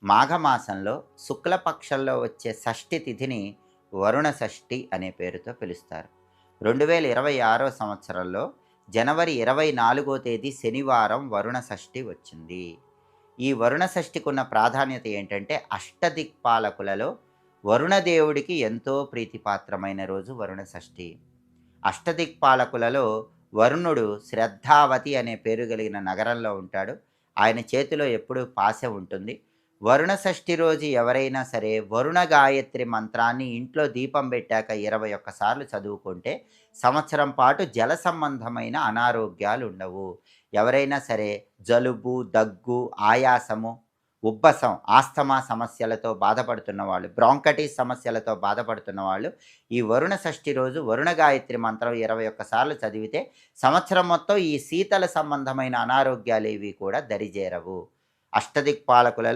మాఘమాసంలో శుక్లపక్షంలో వచ్చే షష్ఠి తిథిని వరుణ షష్ఠి అనే పేరుతో పిలుస్తారు. 2026 సంవత్సరంలో జనవరి 24 తేదీ శనివారం వరుణ షష్ఠి వచ్చింది. ఈ వరుణ షష్ఠికున్న ప్రాధాన్యత ఏంటంటే అష్టదిక్పాలకులలో వరుణదేవుడికి ఎంతో ప్రీతిపాత్రమైన రోజు వరుణ షష్ఠి. అష్టదిక్పాలకులలో వరుణుడు శ్రద్ధావతి అనే పేరు కలిగిన నగరంలో ఉంటాడు. ఆయన చేతిలో ఎప్పుడూ పాశె ఉంటుంది. వరుణ షష్ఠి రోజు ఎవరైనా సరే వరుణ గాయత్రి మంత్రాన్ని ఇంట్లో దీపం పెట్టాక 21 సార్లు చదువుకుంటే సంవత్సరం పాటు జల సంబంధమైన అనారోగ్యాలు ఉండవు. ఎవరైనా సరే జలుబు, దగ్గు, ఆయాసము, ఉబ్బసం, ఆస్తమా సమస్యలతో బాధపడుతున్న వాళ్ళు, బ్రాంకటిస్ సమస్యలతో బాధపడుతున్న వాళ్ళు ఈ వరుణ షష్ఠి రోజు వరుణ గాయత్రి మంత్రం 21 సార్లు చదివితే సంవత్సరం మొత్తం ఈ శీతల సంబంధమైన అనారోగ్యాలేవి కూడా దరిజేరవు. అష్టదిక్పాలకులలో